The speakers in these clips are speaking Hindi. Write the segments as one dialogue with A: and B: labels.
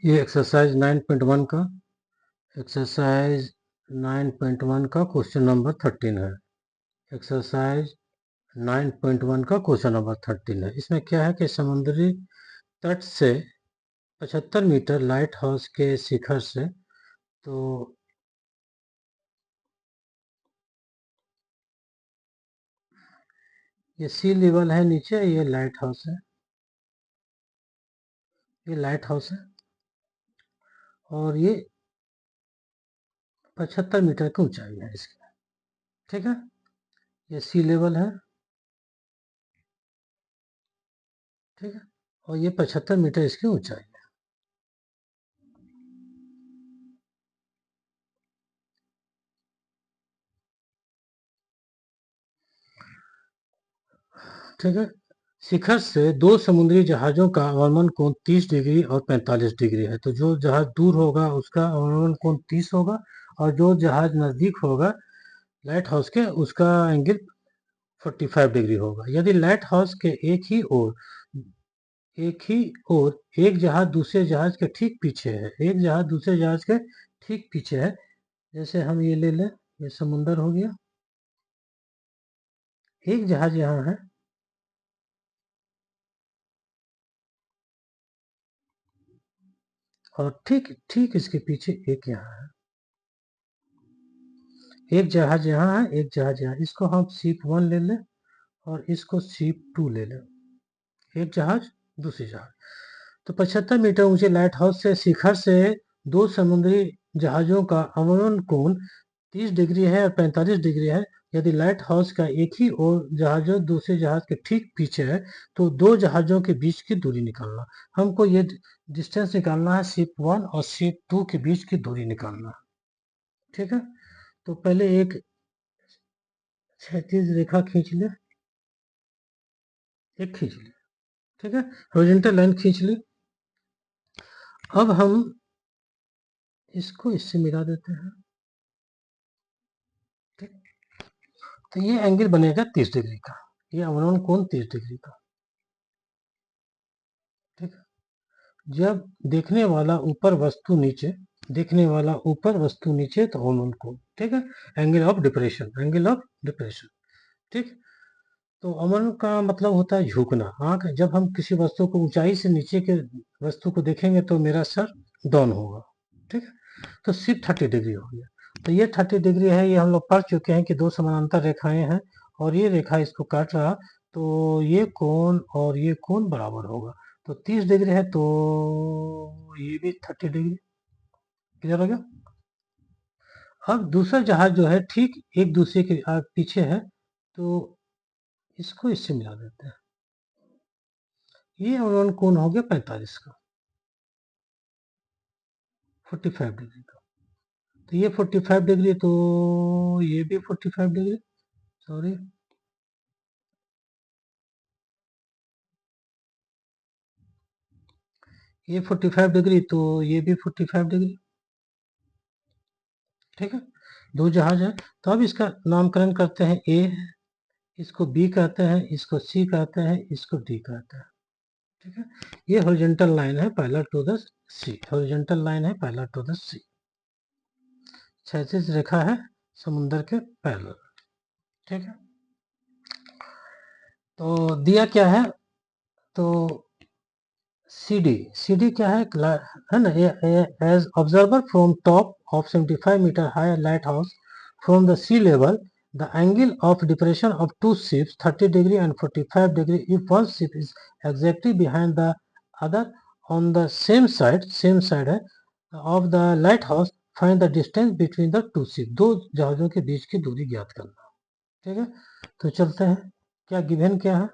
A: ये एक्सरसाइज 9.1 का क्वेश्चन नंबर 13 है। एक्सरसाइज 9.1 का क्वेश्चन नंबर 13 है। इसमें क्या है कि समुद्री तट से 75 मीटर लाइट हाउस के शिखर से, तो ये सी लेवल है नीचे, ये लाइट हाउस है, ये लाइट हाउस है और ये 75 मीटर की ऊंचाई है इसकी। ठीक है, ये सी लेवल है, ठीक है, और ये 75 मीटर इसकी ऊंचाई है। ठीक है, शिखर से दो समुद्री जहाजों का अवनमन कोण 30 डिग्री और 45 डिग्री है। तो जो जहाज दूर होगा उसका अवनमन कोण 30 होगा और जो जहाज नजदीक होगा लाइट हाउस के, उसका एंगल 45 डिग्री होगा। यदि लाइट हाउस के एक जहाज दूसरे जहाज के ठीक पीछे है, एक जहाज दूसरे जहाज के ठीक पीछे है, जैसे हम ये ले लें, ये समुंदर हो गया, एक जहाज यहाँ है और ठीक ठीक इसके पीछे एक यहाँ है, एक जहाज यहाँ है, एक जहाज यहाँ। इसको हम सीप 1 ले लें और इसको सीप 2 ले लें, एक जहाज दूसरी जहाज। तो 75 मीटर ऊंचे लाइट हाउस से शिखर से दो समुद्री जहाजों का अवनमन कोण 30 डिग्री है और 45 डिग्री है। यदि लाइट हाउस का एक ही और जहाज दूसरे जहाज के ठीक पीछे है, तो दो जहाजों के बीच की दूरी निकालना। हमको ये डिस्टेंस निकालना है, शिप 1 और शिप 2 के बीच की दूरी निकालना। ठीक है, तो पहले एक क्षैतिज रेखा खींच ले, एक खींच ली, ठीक है, हॉरिजॉन्टल लाइन खींच ली। अब हम इसको इससे मिला देते हैं, ठीक। तो ये एंगल बनेगा 30 डिग्री का, ये अवनमन कोण 30 डिग्री का, ठीक है। जब देखने वाला ऊपर वस्तु नीचे, देखने वाला ऊपर वस्तु नीचे, तो अवनमन कोण, ठीक है, angle of depression, angle of depression, ठीक। तो अवनमन का मतलब होता है झुकना। आंख, जब हम किसी वस्तु को ऊंचाई से नीचे के वस्तु को देखेंगे तो मेरा सर डाउन होगा, ठीक है। तो सिर्फ 30 डिग्री हो गया। तो ये 30 डिग्री है, ये हम लोग पढ़ चुके हैं कि दो समानांतर रेखाएं हैं और ये रेखा इसको काट रहा, तो ये कोण और ये कोण बराबर होगा। तो 30 डिग्री है तो ये भी 30 डिग्री, क्लियर हो गया। अब दूसरा जहाज जो है ठीक एक दूसरे के पीछे है, तो इसको इससे मिला देते हैं। ये अवनमन कोण हो गया 45 का, 45 डिग्री का। तो ये 45 डिग्री, तो ये भी 45 डिग्री, सॉरी, ये 45 डिग्री, तो ये भी 45 डिग्री, ठीक है। दो जहाज है, तो अब इसका नामकरण करते हैं। ए, इसको बी कहते हैं, इसको सी कहते हैं, इसको डी कहते हैं, ठीक है। ये हॉरिजॉन्टल लाइन है parallel to the sea, horizontal line है पैरेलल टू द सी, क्षैतिज रेखा है समुद्र के पैरेलल, ठीक है। तो दिया क्या है, तो CD क्या है ना, as observer from top of 75 metre high lighthouse from the sea level, the angle of depression of two ships 30 degree and 45 degree if one ship is exactly behind the other on the same side है of the lighthouse, find the distance between the two ship. दो जहाजों के बीच की दूरी ज्ञात करना, ठीक है। तो चलते हैं, क्या गिवन क्या है,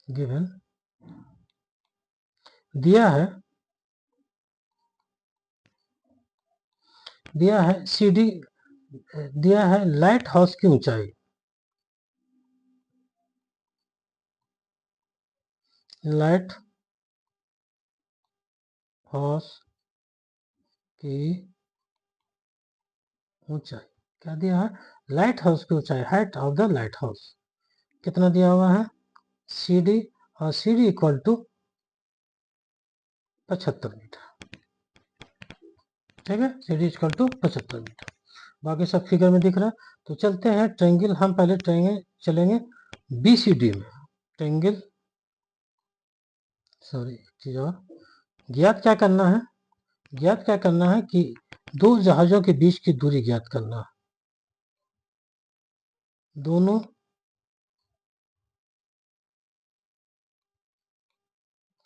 A: गिवन दिया है, दिया है CD, दिया है लाइट हाउस की ऊंचाई, लाइट हाउस की ऊंचाई, क्या दिया है, लाइट हाउस की ऊंचाई, height of the light house कितना दिया हुआ है, CD, और CD इक्वल टू 75 मीटर, ठीक है, CD इक्वल टू 75 मीटर। बाकी सब फिगर में दिख रहा है। तो चलते हैं ट्रायंगल, हम पहले ट्रायंगल चलेंगे BCD में। ट्रायंगल, सॉरी, चीज और ज्ञात क्या करना है, ज्ञात क्या करना है कि दो जहाजों के बीच की दूरी ज्ञात करना है। दोनों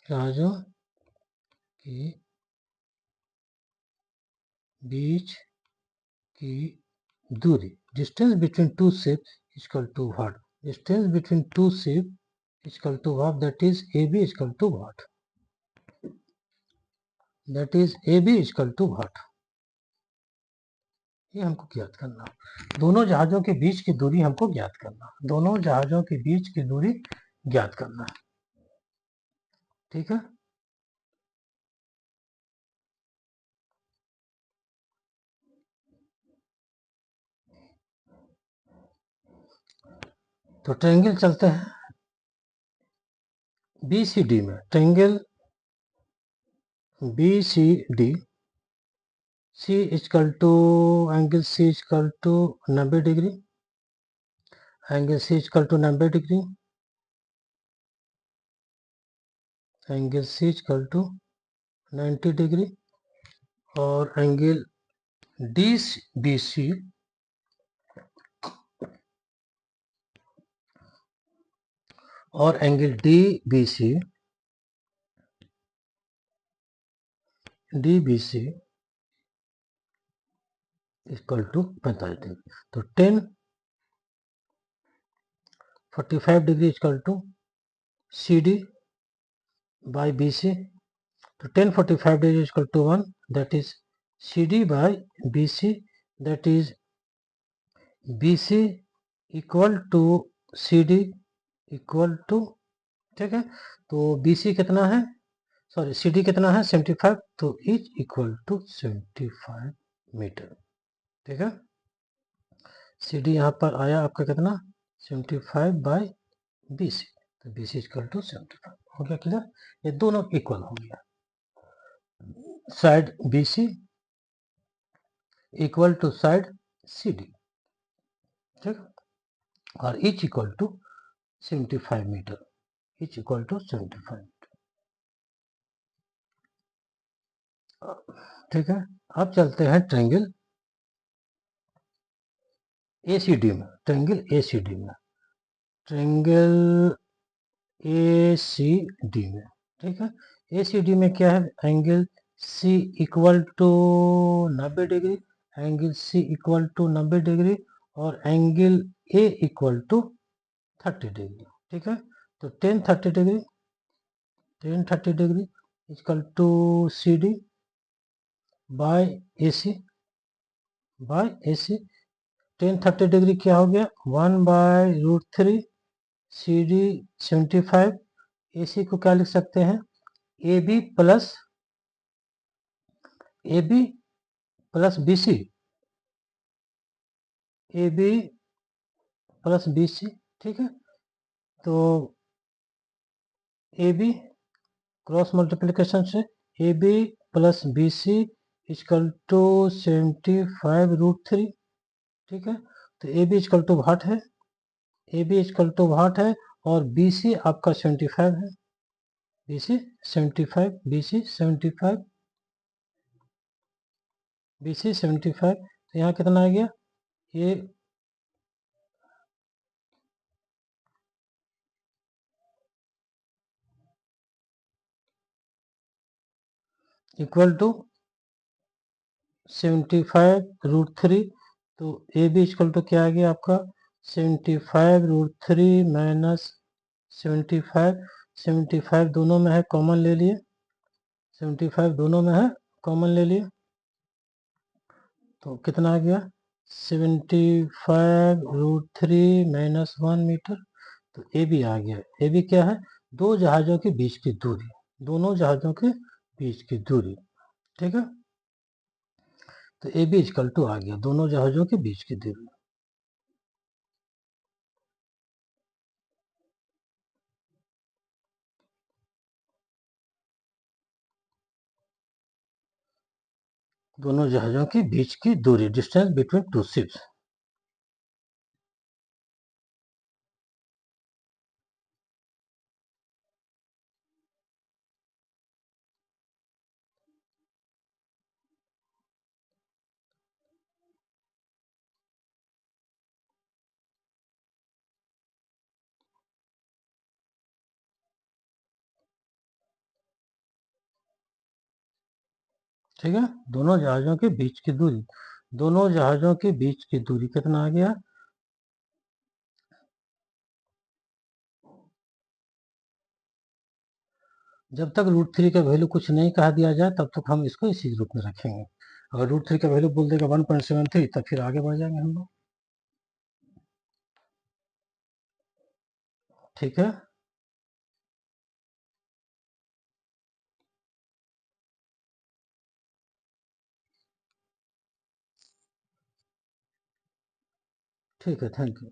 A: जहाजों के बीच की दूरी, distance between two ships equal to what, distance between two ship equal to what, that is AB equal to what, that is AB equal to what, ये हमको ज्ञात करना। दोनों जहाजों के बीच की दूरी हमको ज्ञात करना, दोनों जहाजों के बीच की दूरी ज्ञात करना, ठीक है। तो ट्रायंगल चलते हैं BCD में। Triangle BCD, C equal to, angle C equal to 90 degree, angle C equal to 90 degree, angle C equal to 90 degree, और एंगल DBC, और angle DBC equal to 45 degree. तो 1045 degree equal to CD by BC। तो 1045 degree equal to 1, that is CD by BC, that is BC equal to CD equal to, ठीक है। तो BC कितना है, सॉरी CD कितना है 75, तो इज इक्वल टू 75 मीटर, ठीक है। CD यहाँ पर आया आपका कितना 75 बाई BC, तो BC इक्वल टू 75 हो गया, क्लियर। ये दोनों इक्वल हो गया, side BC equal to side CD, ठीक, और each equal to 75 metre, each equal to 75 metre, ठीक है। अब चलते हैं ट्रायंगल ACD में। ट्रायंगल ACD में, ट्रायंगल ACD में, ठीक है। ACD में क्या है, angle C equal to 90 degree, angle C equal to 90 degree, और angle A equal to 30 degree, ठीक है। तो 1030 degree, 1030 degree equal to CD by AC, by AC। 1030 degree क्या हो गया 1/√3 CD 75, AC को क्या लिख सकते हैं AB plus BC, AB plus BC, ठीक है। तो AB क्रॉस मल्टीप्लिकेशन से AB plus BC equal to 75√3, ठीक है। तो AB इक्वल टू वाट है, AB इक्वल टू वाट है, और BC आपका 75 है, BC 75, BC 75, BC 75। तो यहाँ कितना आ गया, ये इक्वल टू 75√3। तो AB इक्वल टू क्या आ गया आपका 75√3 माइनस 75, 75 दोनों में है कॉमन ले लिए, 75 दोनों में है कॉमन ले लिए, तो कितना आ गया 75√3 माइनस 1 मीटर। तो AB आ गया, AB क्या है दो जहाजों के बीच की दूरी, दोनों जहाजों के बीच की दूरी, ठीक है। तो AB इक्वल टू आ गया दोनों जहाजों के बीच की दूरी। दोनों जहाजों के बीच की दूरी, डिस्टेंस बिटवीन टू शिप्स। ठीक है, दोनों जहाजों के बीच की दूरी, दोनों जहाजों के बीच की दूरी कितना आ गया? जब तक √3 का वैल्यू कुछ नहीं कहा दिया जाए तब तक हम इसको इसी रूप में रखेंगे। अगर √3 का वैल्यू बोल देगा 1.73 तब फिर आगे बढ़ जाएंगे हम लोग। ठीक है, ठीक है, थैंक यू।